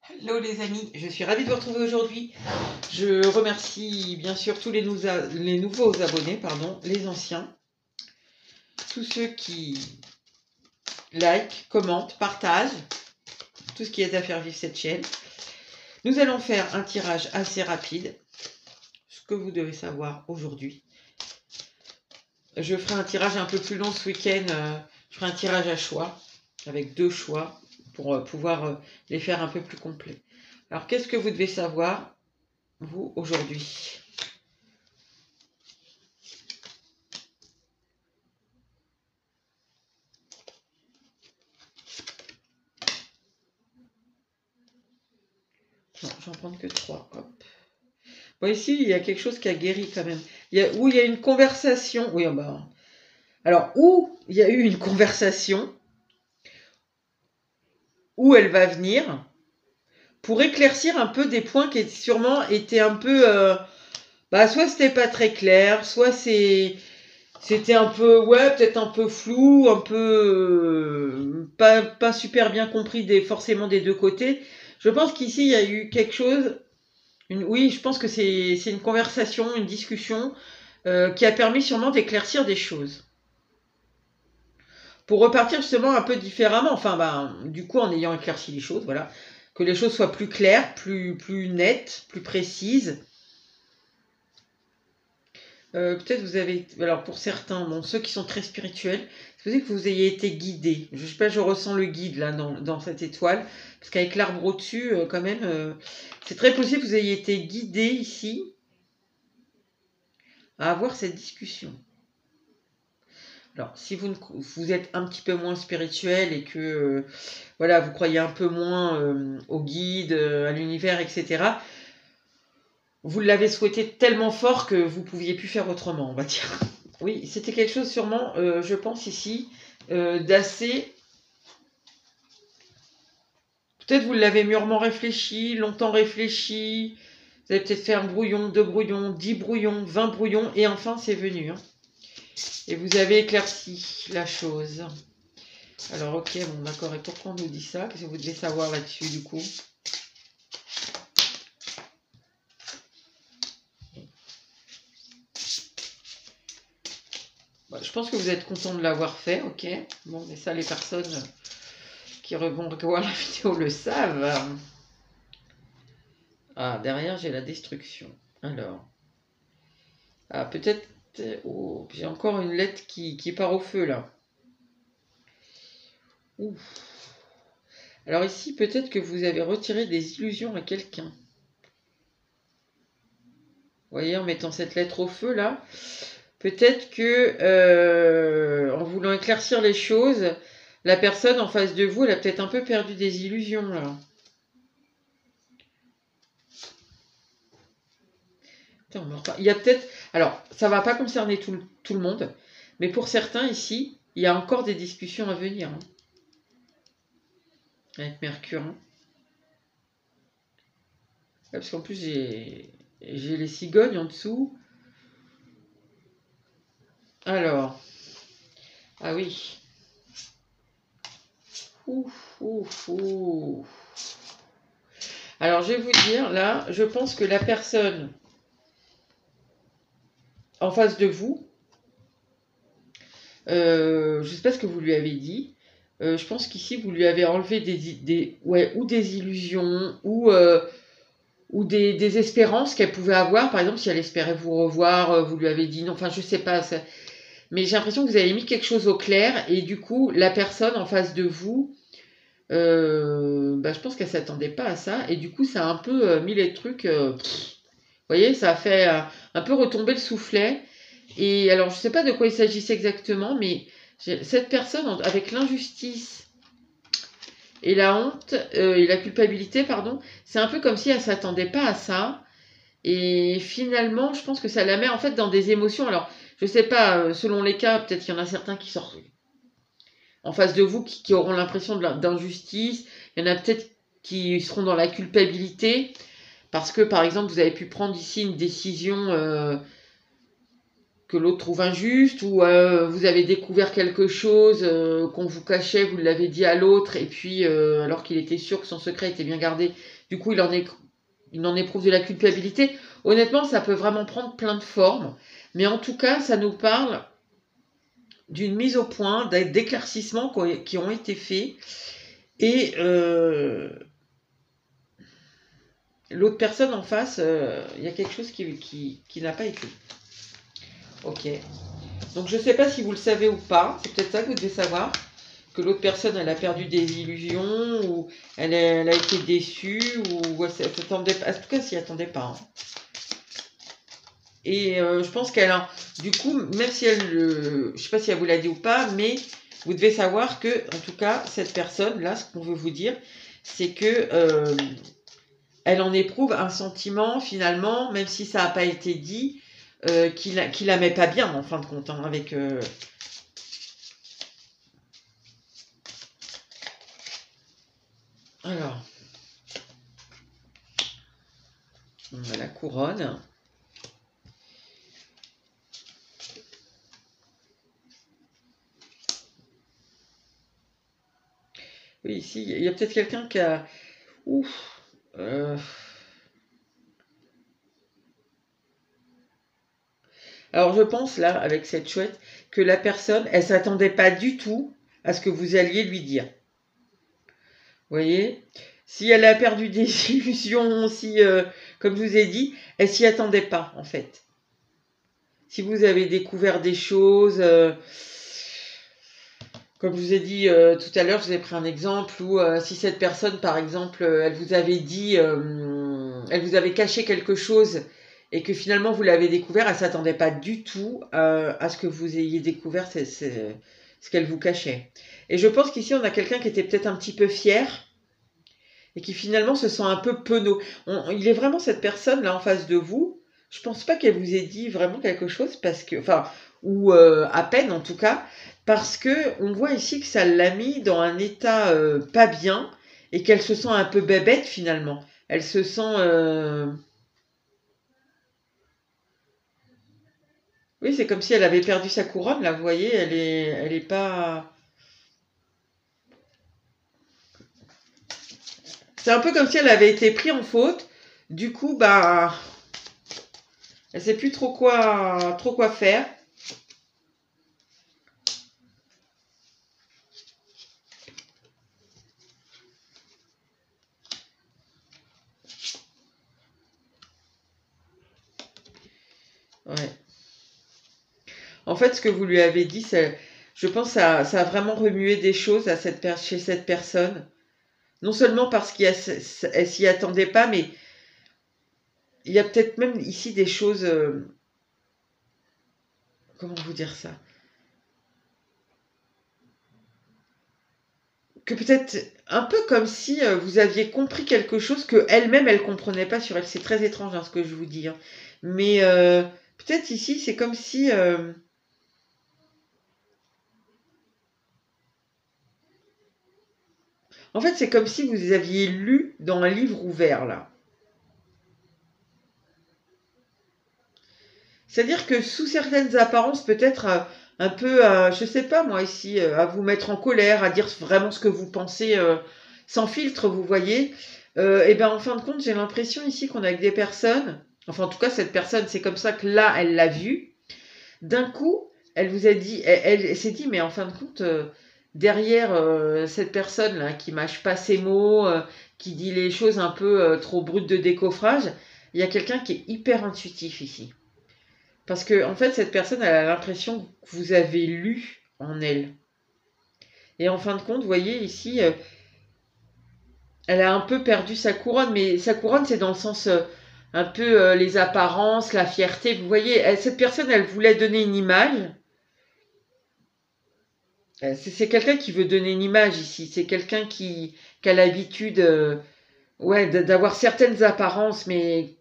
Hello les amis, je suis ravie de vous retrouver aujourd'hui. Je remercie bien sûr tous les nouveaux abonnés, les anciens, tous ceux qui like, commentent, partagent, tout ce qui aide à faire vivre cette chaîne. Nous allons faire un tirage assez rapide, ce que vous devez savoir aujourd'hui. Je ferai un tirage un peu plus long ce week-end, je ferai un tirage à choix, avec 2 choix, pour pouvoir les faire un peu plus complets. Alors, qu'est-ce que vous devez savoir, vous, aujourd'hui? Non, j'en prends que 3. Hop. Bon, ici, il y a quelque chose qui a guéri quand même. Il y a une conversation. Oui, bah. Alors, où il y a eu une conversation, où elle va venir, pour éclaircir un peu des points qui sûrement étaient un peu. Soit c'était pas très clair, soit c'était un peu, ouais, peut-être un peu flou, un peu pas super bien compris forcément des deux côtés. Je pense qu'ici, il y a eu quelque chose. Oui, je pense que c'est une conversation, une discussion qui a permis sûrement d'éclaircir des choses. Pour repartir justement un peu différemment, enfin, du coup, en ayant éclairci les choses, voilà, que les choses soient plus claires, plus nettes, plus précises. Peut-être vous avez, alors pour certains, bon, ceux qui sont très spirituels, c'est possible que vous ayez été guidés. Je sais pas, je ressens le guide là dans cette étoile, parce qu'avec l'arbre au-dessus, quand même, c'est très possible que vous ayez été guidés ici à avoir cette discussion. Alors, si vous êtes un petit peu moins spirituel et que voilà, vous croyez un peu moins au guide, à l'univers, etc., vous l'avez souhaité tellement fort que vous ne pouviez plus faire autrement, on va dire. Oui, c'était quelque chose sûrement, je pense ici, d'assez... Peut-être vous l'avez mûrement réfléchi, longtemps réfléchi, vous avez peut-être fait 1 brouillon, 2 brouillons, 10 brouillons, 20 brouillons, et enfin c'est venu. Hein. Et vous avez éclairci la chose. Alors ok, bon d'accord, et pourquoi on nous dit ça? Qu'est-ce que vous devez savoir là-dessus du coup? Je pense que vous êtes content de l'avoir fait, ok. Bon, mais ça, les personnes qui vont revoir la vidéo le savent. Ah, derrière, j'ai la destruction. Alors. Ah, peut-être... Oh, j'ai encore une lettre qui part au feu, là. Ouf. Alors ici, peut-être que vous avez retiré des illusions à quelqu'un. Vous voyez, en mettant cette lettre au feu, là, peut-être que, en voulant éclaircir les choses, la personne en face de vous, elle a peut-être un peu perdu des illusions, là. Il y a peut-être... Alors, ça ne va pas concerner tout le monde, mais pour certains ici, il y a encore des discussions à venir. Hein, avec Mercure. Hein. Parce qu'en plus, j'ai les cigognes en dessous. Alors. Ah oui. Ouf, ouf, ouf. Alors, je vais vous dire, là, je pense que la personne en face de vous, je ne sais pas ce que vous lui avez dit, je pense qu'ici, vous lui avez enlevé ou des illusions, ou des espérances qu'elle pouvait avoir. Par exemple, si elle espérait vous revoir, vous lui avez dit non, enfin, je ne sais pas. Mais j'ai l'impression que vous avez mis quelque chose au clair, et du coup, la personne en face de vous, je pense qu'elle ne s'attendait pas à ça, et du coup, ça a un peu mis les trucs... vous voyez, ça a fait un peu retomber le soufflet. Et alors, je ne sais pas de quoi il s'agissait exactement, mais cette personne, avec l'injustice et la honte, et la culpabilité, pardon, c'est un peu comme si elle ne s'attendait pas à ça. Et finalement, je pense que ça la met en fait dans des émotions. Alors, je ne sais pas, selon les cas, peut-être qu'il y en a certains qui sortent en face de vous qui auront l'impression d'injustice. Il y en a peut-être qui seront dans la culpabilité parce que, par exemple, vous avez pu prendre ici une décision que l'autre trouve injuste, ou vous avez découvert quelque chose qu'on vous cachait, vous l'avez dit à l'autre, et puis alors qu'il était sûr que son secret était bien gardé, du coup il en éprouve de la culpabilité. Honnêtement, ça peut vraiment prendre plein de formes, mais en tout cas, ça nous parle d'une mise au point, d'éclaircissements qui ont été faits, et l'autre personne en face, il y a quelque chose qui n'a pas été. Ok. Donc je ne sais pas si vous le savez ou pas, c'est peut-être ça que vous devez savoir, que l'autre personne, elle a perdu des illusions, ou elle a été déçue, ou elle s'attendait pas, en tout cas, s'y attendait pas. Hein. Et je pense qu'elle a, du coup, même si elle, je sais pas si elle vous l'a dit ou pas, mais vous devez savoir que, en tout cas, cette personne, là, ce qu'on veut vous dire, c'est que elle en éprouve un sentiment, finalement, même si ça n'a pas été dit, qui la met pas bien, en fin de compte, hein, avec... Alors, on a la couronne. Oui, ici, il y a peut-être quelqu'un qui a... Ouf. Alors, je pense, là, avec cette chouette, que la personne, elle ne s'attendait pas du tout à ce que vous alliez lui dire. Vous voyez? Si elle a perdu des illusions, si, comme je vous ai dit, elle s'y attendait pas, en fait. Si vous avez découvert des choses... comme je vous ai dit tout à l'heure, je vous ai pris un exemple où si cette personne, par exemple, elle vous avait dit, elle vous avait caché quelque chose et que finalement vous l'avez découvert, elle ne s'attendait pas du tout à ce que vous ayez découvert ce qu'elle vous cachait. Et je pense qu'ici, on a quelqu'un qui était peut-être un petit peu fier et qui finalement se sent un peu penaud. Il est vraiment cette personne là en face de vous. Je pense pas qu'elle vous ait dit vraiment quelque chose parce que, enfin, ou à peine en tout cas, parce que on voit ici que ça l'a mis dans un état pas bien et qu'elle se sent un peu bébête finalement. Elle se sent, oui, c'est comme si elle avait perdu sa couronne là. Vous voyez, elle est pas. C'est un peu comme si elle avait été prise en faute. Du coup, bah, elle sait plus trop quoi faire. Ouais. En fait, ce que vous lui avez dit, je pense que ça a vraiment remué des choses chez cette personne. Non seulement parce qu'elle s'y attendait pas, mais il y a peut-être même ici des choses... comment vous dire ça? Que peut-être un peu comme si vous aviez compris quelque chose que elle-même, elle comprenait pas sur elle. C'est très étrange hein, ce que je vous dis. Hein. Mais peut-être ici, c'est comme si... en fait, c'est comme si vous aviez lu dans un livre ouvert, là. C'est-à-dire que sous certaines apparences, peut-être un peu, je sais pas moi ici, à vous mettre en colère, à dire vraiment ce que vous pensez sans filtre, vous voyez. Et bien en fin de compte, j'ai l'impression ici qu'on a avec des personnes, enfin en tout cas cette personne, c'est comme ça que là, elle l'a vu. D'un coup, elle vous a dit, elle s'est dit, mais en fin de compte, derrière cette personne-là qui mâche pas ses mots, qui dit les choses un peu trop brutes de décoffrage, il y a quelqu'un qui est hyper intuitif ici. Parce que, en fait, cette personne, elle a l'impression que vous avez lu en elle. Et en fin de compte, vous voyez ici, elle a un peu perdu sa couronne, mais sa couronne, c'est dans le sens un peu les apparences, la fierté. Vous voyez, cette personne, elle voulait donner une image. C'est quelqu'un qui veut donner une image ici. C'est quelqu'un qui a l'habitude ouais, d'avoir certaines apparences, mais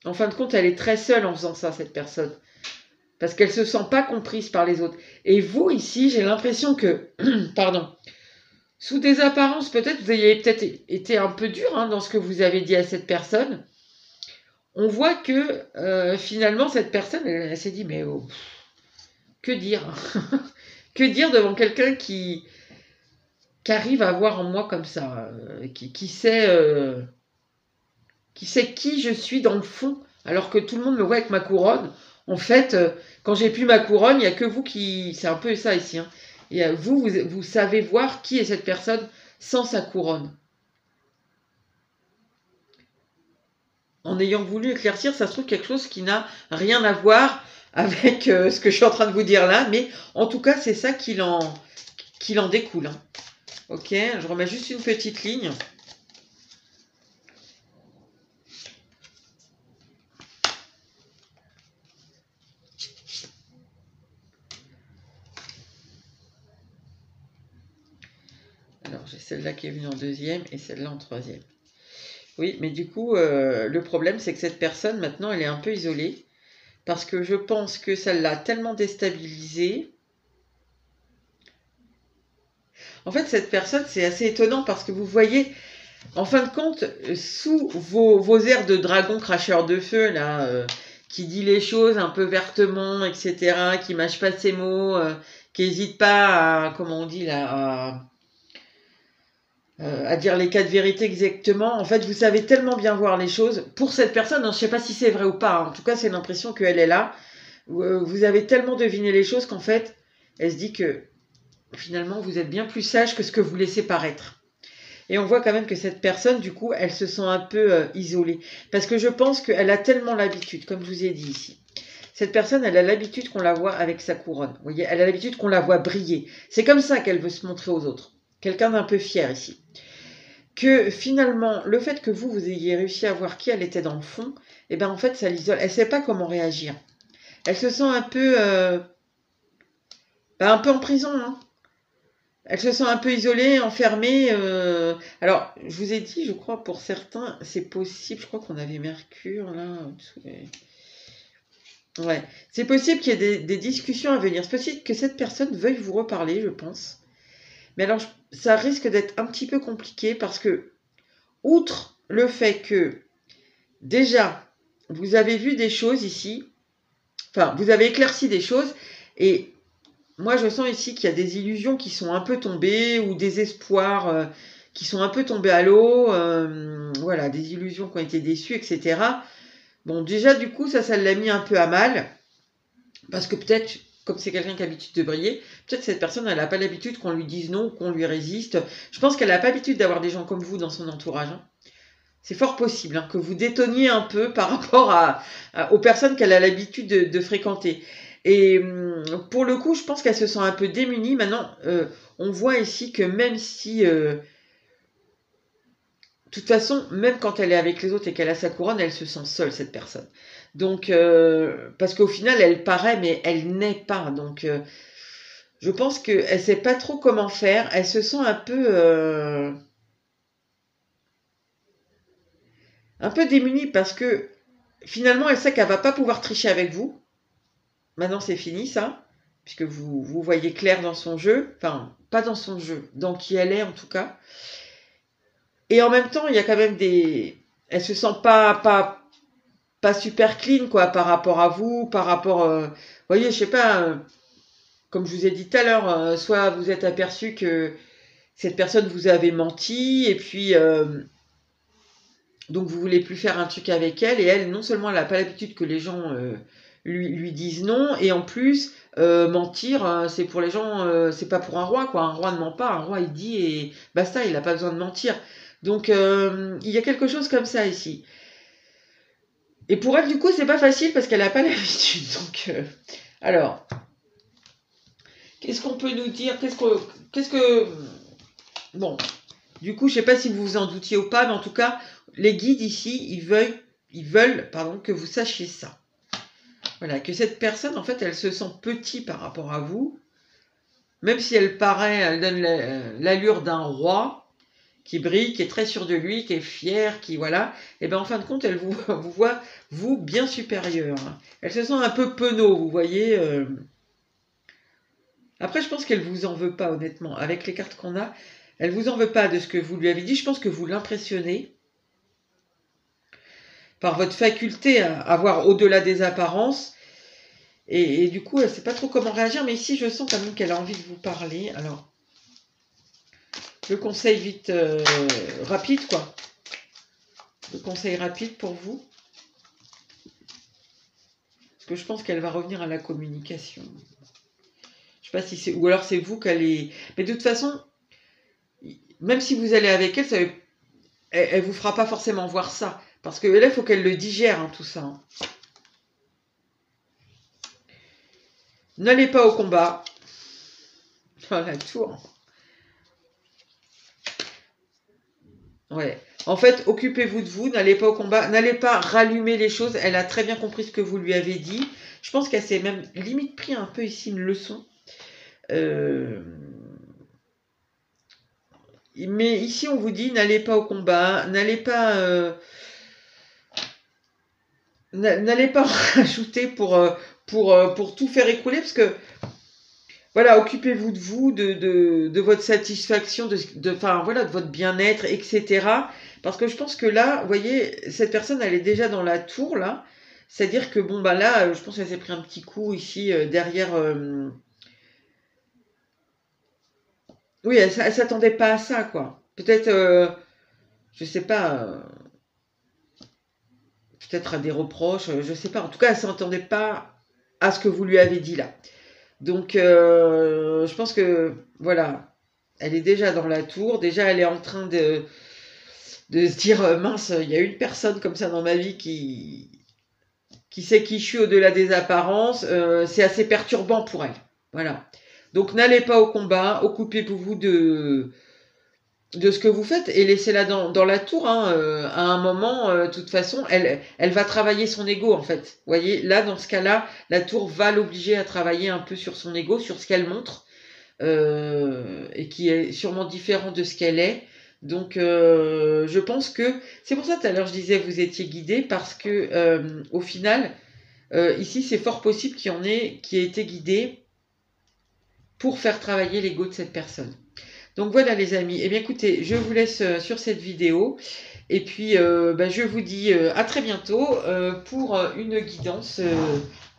en fin de compte, elle est très seule en faisant ça, cette personne. Parce qu'elle se sent pas comprise par les autres. Et vous, ici, j'ai l'impression que, pardon, sous des apparences, peut-être, vous avez peut-être été un peu dur hein, dans ce que vous avez dit à cette personne. on voit que finalement, cette personne, elle s'est dit, mais oh, que dire? Que dire devant quelqu'un qui arrive à voir en moi comme ça, qui sait qui je suis dans le fond, alors que tout le monde me voit avec ma couronne. En fait, quand j'ai plus ma couronne, il n'y a que vous qui... C'est un peu ça ici. Hein. Et vous savez voir qui est cette personne sans sa couronne. En ayant voulu éclaircir, ça se trouve quelque chose qui n'a rien à voir avec ce que je suis en train de vous dire là, mais en tout cas, c'est ça qu'il en découle. Hein. Ok, je remets juste une petite ligne. Alors, j'ai celle-là qui est venue en deuxième et celle-là en troisième. Oui, mais du coup, le problème, c'est que cette personne, maintenant, elle est un peu isolée. Parce que je pense que ça l'a tellement déstabilisée. En fait, cette personne, c'est assez étonnant parce que vous voyez, en fin de compte, sous vos airs de dragon cracheur de feu, là, qui dit les choses un peu vertement, etc., qui mâche pas ses mots, qui n'hésite pas à, comment on dit là, à dire les cas de vérité exactement. En fait, vous savez tellement bien voir les choses. Pour cette personne, je ne sais pas si c'est vrai ou pas. Hein. En tout cas, c'est l'impression qu'elle est là. Vous avez tellement deviné les choses qu'en fait, elle se dit que finalement, vous êtes bien plus sage que ce que vous laissez paraître. Et on voit quand même que cette personne, du coup, elle se sent un peu isolée. Parce que je pense qu'elle a tellement l'habitude, comme je vous ai dit ici. Cette personne, elle a l'habitude qu'on la voit avec sa couronne. Vous voyez, elle a l'habitude qu'on la voit briller. C'est comme ça qu'elle veut se montrer aux autres. Quelqu'un d'un peu fier ici. Que finalement, le fait que vous ayez réussi à voir qui elle était dans le fond, eh ben en fait, ça l'isole. Elle ne sait pas comment réagir. Elle se sent un peu en prison. Hein. Elle se sent un peu isolée, enfermée. Alors, je vous ai dit, je crois, pour certains, c'est possible. Je crois qu'on avait Mercure, là. Ouais. C'est possible qu'il y ait des discussions à venir. C'est possible que cette personne veuille vous reparler, je pense. Mais alors, ça risque d'être un petit peu compliqué parce que, outre le fait que, déjà, vous avez vu des choses ici, enfin, vous avez éclairci des choses, et moi, je sens ici qu'il y a des illusions qui sont un peu tombées, ou des espoirs qui sont un peu tombés à l'eau, voilà, des illusions qui ont été déçues, etc. Bon, déjà, du coup, ça l'a mis un peu à mal, parce que peut-être, comme c'est quelqu'un qui a l'habitude de briller, peut-être cette personne, elle n'a pas l'habitude qu'on lui dise non, qu'on lui résiste. Je pense qu'elle n'a pas l'habitude d'avoir des gens comme vous dans son entourage. Hein. C'est fort possible hein, que vous détonniez un peu par rapport aux personnes qu'elle a l'habitude de fréquenter. Et pour le coup, je pense qu'elle se sent un peu démunie. Maintenant, on voit ici que même si... de toute façon, même quand elle est avec les autres et qu'elle a sa couronne, elle se sent seule, cette personne. Donc, parce qu'au final, elle paraît, mais elle n'est pas. Donc, je pense qu'elle ne sait pas trop comment faire. Elle se sent un peu démunie parce que finalement, elle sait qu'elle va pas pouvoir tricher avec vous. Maintenant, c'est fini, ça, puisque vous voyez clair dans son jeu. Enfin, pas dans son jeu, dans qui elle est, en tout cas. Et en même temps, il y a quand même des... Elle se sent pas super clean, quoi, par rapport à vous, par rapport... vous voyez, je sais pas, comme je vous ai dit tout à l'heure, soit vous êtes aperçu que cette personne vous avait menti, et puis... donc, vous voulez plus faire un truc avec elle, et elle, non seulement elle n'a pas l'habitude que les gens lui disent non, et en plus, mentir, c'est pour les gens, c'est pas pour un roi, quoi. Un roi ne ment pas, un roi il dit et basta, il n'a pas besoin de mentir. Donc, il y a quelque chose comme ça ici. Et pour elle, du coup, c'est pas facile parce qu'elle n'a pas l'habitude. Donc, alors, qu'est-ce qu'on peut nous dire? Bon, du coup, je sais pas si vous vous en doutiez ou pas, mais en tout cas, les guides ici, ils veulent que vous sachiez ça. Voilà, que cette personne, en fait, elle se sent petite par rapport à vous, même si elle donne l'allure d'un roi qui brille, qui est très sûr de lui, qui est fier, qui voilà, et bien en fin de compte, elle vous voit, vous, bien supérieur. Elle se sent un peu penaud, vous voyez. Après, je pense qu'elle vous en veut pas, honnêtement. Avec les cartes qu'on a, elle vous en veut pas de ce que vous lui avez dit. Je pense que vous l'impressionnez. par votre faculté à voir au-delà des apparences. Et du coup, elle ne sait pas trop comment réagir, mais ici, je sens quand même qu'elle a envie de vous parler. Alors, le conseil vite rapide, quoi. Le conseil rapide pour vous. Parce que je pense qu'elle va revenir à la communication. Je sais pas si c'est... Ou alors c'est vous qu'elle est... Mais de toute façon, même si vous allez avec elle, elle vous fera pas forcément voir ça. Parce que là, il faut qu'elle le digère, hein, tout ça. Hein. N'allez pas au combat. Oh, la tour. Ouais. En fait, occupez-vous de vous, n'allez pas au combat, n'allez pas rallumer les choses. Elle a très bien compris ce que vous lui avez dit. Je pense qu'elle s'est même limite pris un peu ici une leçon. Mais ici, on vous dit, n'allez pas au combat, n'allez pas rajouter pour tout faire écrouler, parce que, voilà, occupez-vous de vous, de votre satisfaction, enfin, voilà, de votre bien-être, etc. Parce que je pense que là, vous voyez, cette personne, elle est déjà dans la tour, là. C'est-à-dire que, bon, bah là, je pense qu'elle s'est pris un petit coup ici, derrière... Oui, elle s'attendait pas à ça, quoi. Peut-être, je sais pas, peut-être à des reproches, je sais pas. En tout cas, elle s'attendait pas à ce que vous lui avez dit là. Donc, je pense que, voilà, elle est déjà dans la tour. Déjà, elle est en train de se dire, mince, il y a une personne comme ça dans ma vie qui sait qui je suis au-delà des apparences. C'est assez perturbant pour elle. Voilà. Donc, n'allez pas au combat. Occupez-vous de ce que vous faites et laissez-la dans la tour. Hein. À un moment, de toute façon, elle va travailler son ego, en fait. Vous voyez, là, dans ce cas-là, la tour va l'obliger à travailler un peu sur son ego, sur ce qu'elle montre, et qui est sûrement différent de ce qu'elle est. Donc, je pense que... C'est pour ça, tout à l'heure, je disais vous étiez guidé, parce que, au final, ici, c'est fort possible qu'il y en ait qui ait été guidé pour faire travailler l'ego de cette personne. Donc voilà les amis, eh bien écoutez, je vous laisse sur cette vidéo et puis je vous dis à très bientôt pour une guidance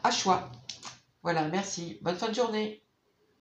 à choix. Voilà, merci, bonne fin de journée.